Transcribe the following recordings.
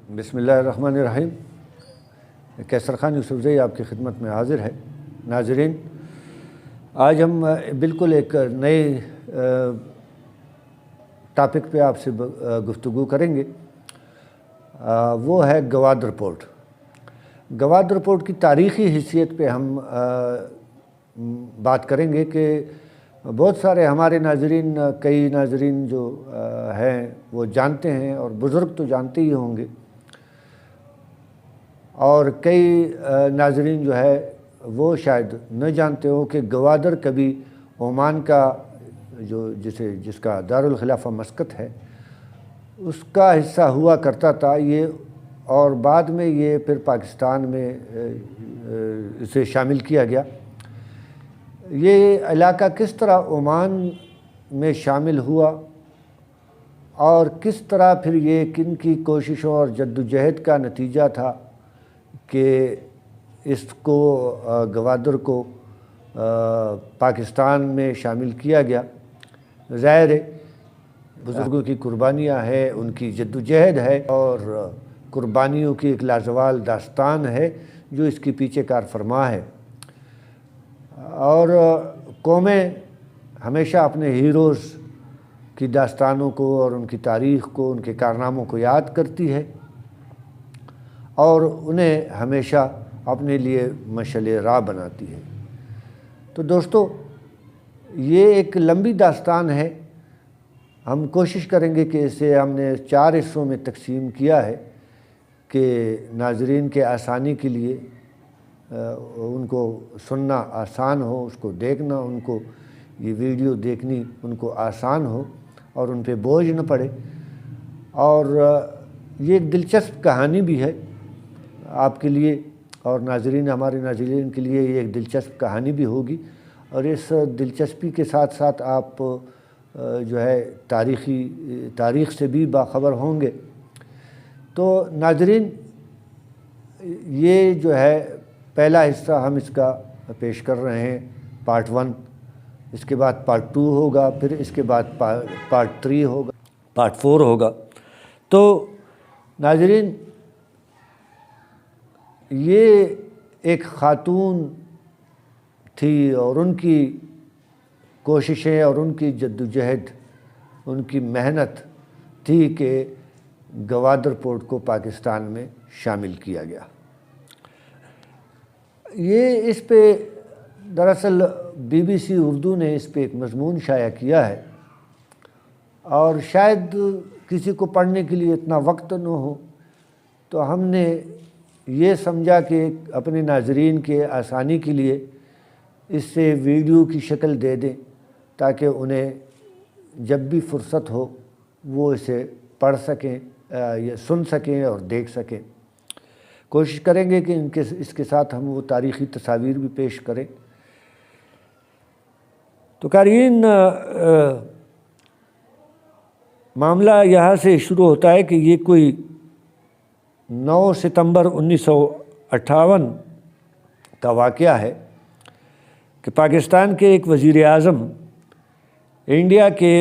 بسم اللہ الرحمن الرحیم۔ کیسر خان یوسفزئی آپ کی خدمت میں حاضر ہے۔ ناظرین، آج ہم بالکل ایک نئے ٹاپک پہ آپ سے گفتگو کریں گے، وہ ہے گواد رپورٹ۔ گواد رپورٹ کی تاریخی حیثیت پہ ہم بات کریں گے کہ بہت سارے ہمارے ناظرین، کئی ناظرین جو ہیں وہ جانتے ہیں، اور بزرگ تو جانتے ہی ہوں گے، اور کئی ناظرین جو ہے وہ شاید نہ جانتے ہو کہ گوادر کبھی عمان کا جس کا دارالخلافہ مسقط ہے اس کا حصہ ہوا کرتا تھا یہ، اور بعد میں یہ پھر پاکستان میں اسے شامل کیا گیا۔ یہ علاقہ کس طرح عمان میں شامل ہوا اور کس طرح پھر یہ کن کی کوششوں اور جدوجہد کا نتیجہ تھا کہ اس کو گوادر کو پاکستان میں شامل کیا گیا، ظاہر ہے بزرگوں کی قربانیاں ہیں، ان کی جدوجہد ہے، اور قربانیوں کی ایک لازوال داستان ہے جو اس کے پیچھے کار فرما ہے۔ اور قومیں ہمیشہ اپنے ہیروز کی داستانوں کو اور ان کی تاریخ کو، ان کے کارناموں کو یاد کرتی ہے، اور انہیں ہمیشہ اپنے لیے مشعل راہ بناتی ہے۔ تو دوستو، یہ ایک لمبی داستان ہے۔ ہم کوشش کریں گے کہ اسے ہم نے 4 حصوں میں تقسیم کیا ہے کہ ناظرین کے آسانی کے لیے، ان کو سننا آسان ہو، اس کو دیکھنا، ان کو یہ ویڈیو دیکھنی ان کو آسان ہو اور ان پہ بوجھ نہ پڑے۔ اور یہ ایک دلچسپ کہانی بھی ہے آپ کے لیے، اور ہمارے ناظرین کے لیے یہ ایک دلچسپ کہانی بھی ہوگی، اور اس دلچسپی کے ساتھ ساتھ آپ جو ہے تاریخ سے بھی باخبر ہوں گے۔ تو ناظرین، یہ جو ہے پہلا حصہ ہم اس کا پیش کر رہے ہیں، پارٹ 1، اس کے بعد پارٹ 2 ہوگا، پھر اس کے بعد پارٹ 3 ہوگا، پارٹ 4 ہوگا۔ تو ناظرین، یہ ایک خاتون تھی، اور ان کی کوششیں اور ان کی جدوجہد، ان کی محنت تھی کہ گوادر پورٹ کو پاکستان میں شامل کیا گیا۔ یہ اس پہ دراصل BBC اردو نے اس پہ ایک مضمون شائع کیا ہے، اور شاید کسی کو پڑھنے کے لیے اتنا وقت نہ ہو، تو ہم نے یہ سمجھا کہ اپنے ناظرین کے آسانی کے لیے اس سے ویڈیو کی شکل دے دیں، تاکہ انہیں جب بھی فرصت ہو وہ اسے پڑھ سکیں یا سن سکیں اور دیکھ سکیں۔ کوشش کریں گے کہ اس کے ساتھ ہم وہ تاریخی تصاویر بھی پیش کریں۔ تو قارئین، معاملہ یہاں سے شروع ہوتا ہے کہ یہ کوئی 9 ستمبر 1958 کا واقعہ ہے کہ پاکستان کے ایک وزیر اعظم، انڈیا کے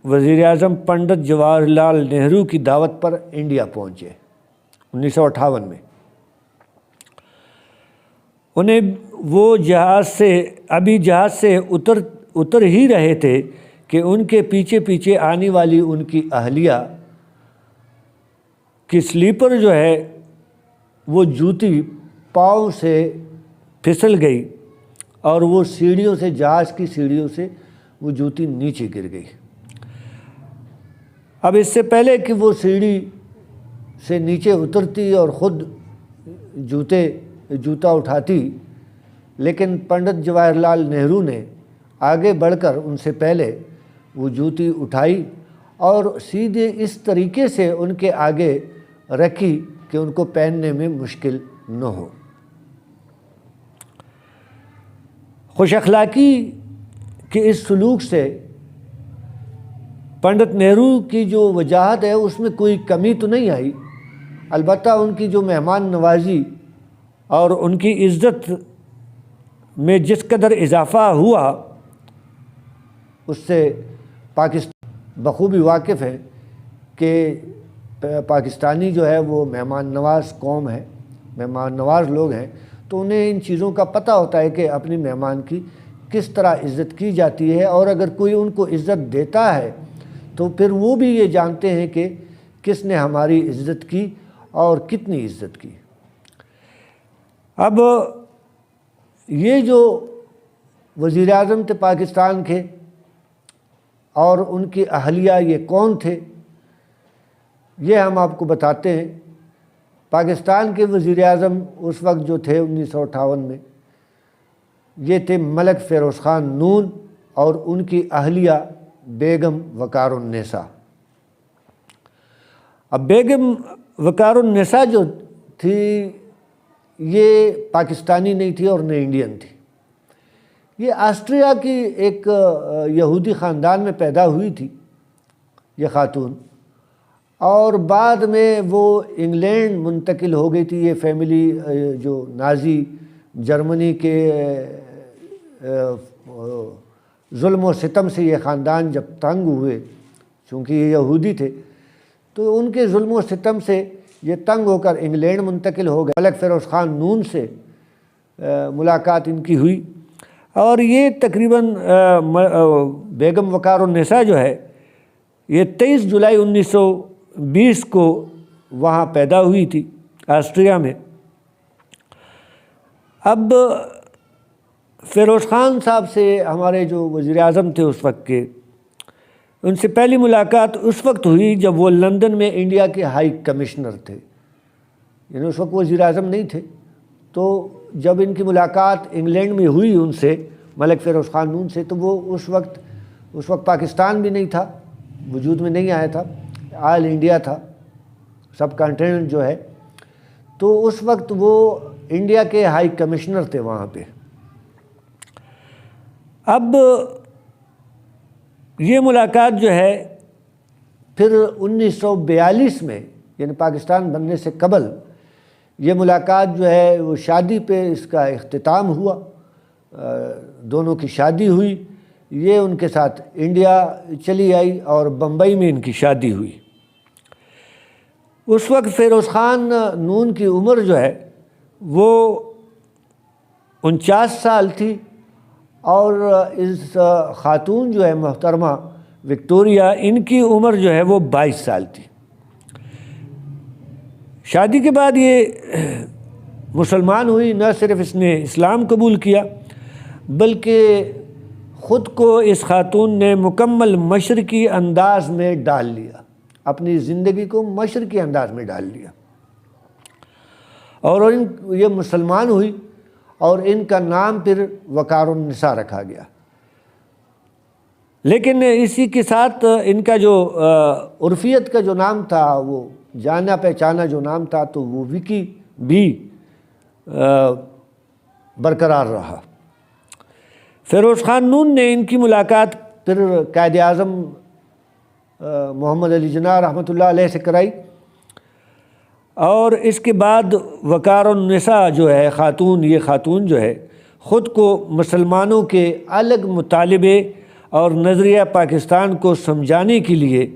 وزیر اعظم پنڈت جواہر لال نہرو کی دعوت پر انڈیا پہنچے 1958 میں۔ انہیں وہ جہاز سے اتر ہی رہے تھے کہ ان کے پیچھے پیچھے آنے والی ان کی اہلیہ کی سلیپر جو ہے وہ جوتی پاؤں سے پھسل گئی، اور وہ جہاز کی سیڑھیوں سے وہ جوتی نیچے گر گئی۔ اب اس سے پہلے کہ وہ سیڑھی سے نیچے اترتی اور خود جوتا اٹھاتی، لیکن پنڈت جواہر لال نہرو نے آگے بڑھ کر ان سے پہلے وہ جوتی اٹھائی اور سیدھے اس طریقے سے ان کے آگے رکھی کہ ان کو پہننے میں مشکل نہ ہو۔ خوش اخلاقی کے اس سلوک سے پنڈت نہرو کی جو وجاہت ہے اس میں کوئی کمی تو نہیں آئی، البتہ ان کی جو مہمان نوازی اور ان کی عزت میں جس قدر اضافہ ہوا، اس سے پاکستان بخوبی واقف ہے کہ پاکستانی جو ہے وہ مہمان نواز قوم ہے، مہمان نواز لوگ ہیں، تو انہیں ان چیزوں کا پتہ ہوتا ہے کہ اپنی مہمان کی کس طرح عزت کی جاتی ہے، اور اگر کوئی ان کو عزت دیتا ہے تو پھر وہ بھی یہ جانتے ہیں کہ کس نے ہماری عزت کی اور کتنی عزت کی۔ اب یہ جو وزیر اعظم تھے پاکستان کے اور ان کی اہلیہ یہ کون تھے، یہ ہم آپ کو بتاتے ہیں۔ پاکستان کے وزیر اعظم اس وقت جو تھے 1958 میں، یہ تھے ملک فیروز خان نون اور ان کی اہلیہ بیگم وقار النساء۔ اب بیگم وقار النساء جو تھی یہ پاکستانی نہیں تھی اور نہ انڈین تھی، یہ آسٹریا کی ایک یہودی خاندان میں پیدا ہوئی تھی یہ خاتون، اور بعد میں وہ انگلینڈ منتقل ہو گئی تھی۔ یہ فیملی جو نازی جرمنی کے ظلم و ستم سے یہ خاندان جب تنگ ہوئے، چونکہ یہ یہودی تھے تو ان کے ظلم و ستم سے یہ تنگ ہو کر انگلینڈ منتقل ہو گئے۔ ملک فیروز خان نون سے ملاقات ان کی ہوئی، اور یہ تقریباً بیگم وقار النساء جو ہے یہ 23 جولائی 1920 کو وہاں پیدا ہوئی تھی آسٹریا میں۔ اب فیروز خان صاحب سے ہمارے جو وزیر اعظم تھے اس وقت کے، ان سے پہلی ملاقات اس وقت ہوئی جب وہ لندن میں انڈیا کے ہائی کمشنر تھے، یعنی اس وقت وزیر اعظم نہیں تھے۔ تو جب ان کی ملاقات انگلینڈ میں ہوئی ان سے، ملک فیروز خان نون سے، تو وہ اس وقت پاکستان بھی نہیں تھا، وجود میں نہیں آیا تھا، آل انڈیا تھا، سب کانٹیننٹ جو ہے، تو اس وقت وہ انڈیا کے ہائی کمشنر تھے وہاں پہ۔ اب یہ ملاقات جو ہے پھر 1942 میں، یعنی پاکستان بننے سے قبل، یہ ملاقات جو ہے وہ شادی پہ اس کا اختتام ہوا، دونوں کی شادی ہوئی۔ یہ ان کے ساتھ انڈیا چلی آئی اور بمبئی میں ان کی شادی ہوئی۔ اس وقت فیروز خان نون کی عمر جو ہے وہ 49 سال تھی، اور اس خاتون جو ہے محترمہ وکٹوریہ، ان کی عمر جو ہے وہ 22 سال تھی۔ شادی کے بعد یہ مسلمان ہوئی، نہ صرف اس نے اسلام قبول کیا بلکہ خود کو اس خاتون نے مکمل مشرقی انداز میں ڈال لیا، اپنی زندگی کو مشرقی انداز میں ڈال لیا، اور یہ مسلمان ہوئی اور ان کا نام پھر وقار النساء رکھا گیا۔ لیکن اسی کے ساتھ ان کا جو عرفیت کا جو نام تھا، وہ جانا پہچانا جو نام تھا، تو وہ وکی بھی برقرار رہا۔ فیروز خان نون نے ان کی ملاقات پھر قائد اعظم محمد علی جناح رحمۃ اللہ علیہ سے کرائی، اور اس کے بعد وقار النساء جو ہے خاتون، یہ خاتون جو ہے خود کو مسلمانوں کے الگ مطالبے اور نظریہ پاکستان کو سمجھانے کے لیے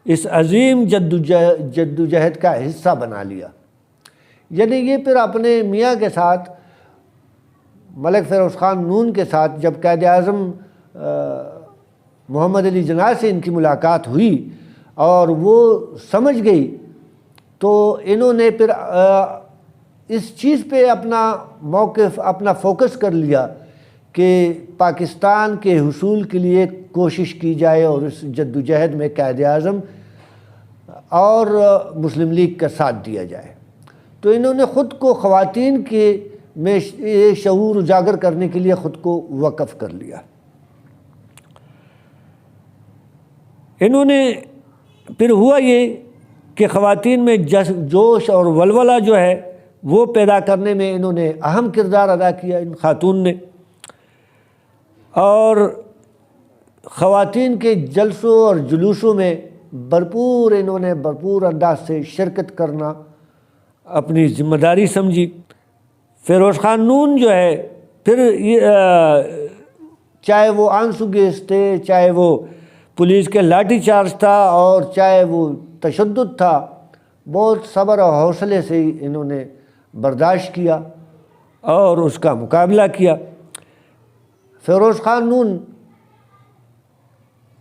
اس عظیم جدوجہد کا حصہ بنا لیا۔ یعنی یہ پھر اپنے میاں کے ساتھ، ملک فیروز خان نون کے ساتھ، جب قائد اعظم محمد علی جناح سے ان کی ملاقات ہوئی اور وہ سمجھ گئی، تو انہوں نے پھر اس چیز پہ اپنا موقف، اپنا فوکس کر لیا کہ پاکستان کے حصول کے لیے کوشش کی جائے، اور اس جدوجہد میں قائد اعظم اور مسلم لیگ کا ساتھ دیا جائے۔ تو انہوں نے خود کو خواتین کے میں شعور اجاگر کرنے کے لیے خود کو وقف کر لیا۔ انہوں نے پھر ہوا یہ کہ خواتین میں جوش اور ولولہ جو ہے وہ پیدا کرنے میں انہوں نے اہم کردار ادا کیا ان خاتون نے، اور خواتین کے جلسوں اور جلوسوں میں انہوں نے بھرپور انداز سے شرکت کرنا اپنی ذمہ داری سمجھی۔ فیروز خان نون جو ہے پھر چاہے وہ آنسو گیس تھے، چاہے وہ پولیس کے لاٹھی چارج تھا، اور چاہے وہ تشدد تھا، بہت صبر اور حوصلے سے انہوں نے برداشت کیا اور اس کا مقابلہ کیا۔ فیروز خان نون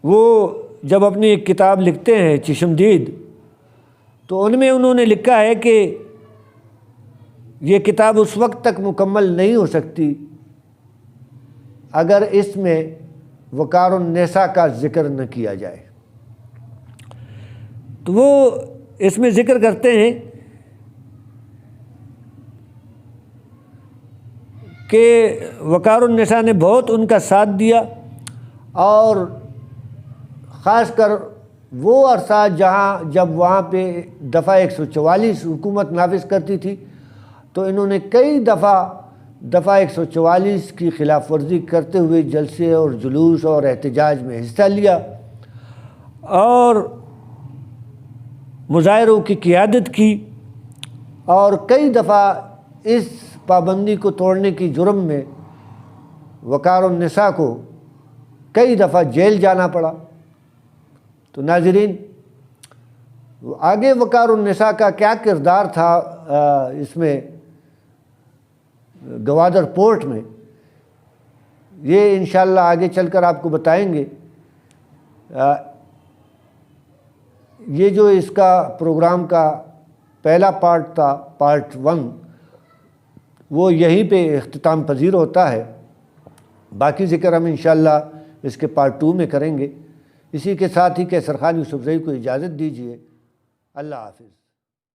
وہ جب اپنی ایک کتاب لکھتے ہیں چشمدید، تو ان میں انہوں نے لکھا ہے کہ یہ کتاب اس وقت تک مکمل نہیں ہو سکتی اگر اس میں وقار النساء کا ذکر نہ کیا جائے۔ تو وہ اس میں ذکر کرتے ہیں کہ وقار النساء نے بہت ان کا ساتھ دیا، اور خاص کر وہ عرصہ جب وہاں پہ دفعہ 144 حکومت نافذ کرتی تھی، تو انہوں نے کئی دفعہ 144 کی خلاف ورزی کرتے ہوئے جلسے اور جلوس اور احتجاج میں حصہ لیا اور مظاہروں کی قیادت کی، اور کئی دفعہ اس پابندی کو توڑنے کی جرم میں وقار النساء کو کئی دفعہ جیل جانا پڑا۔ تو ناظرین، آگے وقار النساء کا کیا کردار تھا اس میں گوادر پورٹ میں، یہ انشاءاللہ آگے چل کر آپ کو بتائیں گے۔ یہ جو اس کا پروگرام کا پہلا پارٹ تھا، پارٹ 1، وہ یہیں پہ اختتام پذیر ہوتا ہے۔ باقی ذکر ہم انشاءاللہ اس کے پارٹ 2 میں کریں گے۔ اسی کے ساتھ ہی کیسر خان یوسف زئی کو اجازت دیجیے۔ اللہ حافظ۔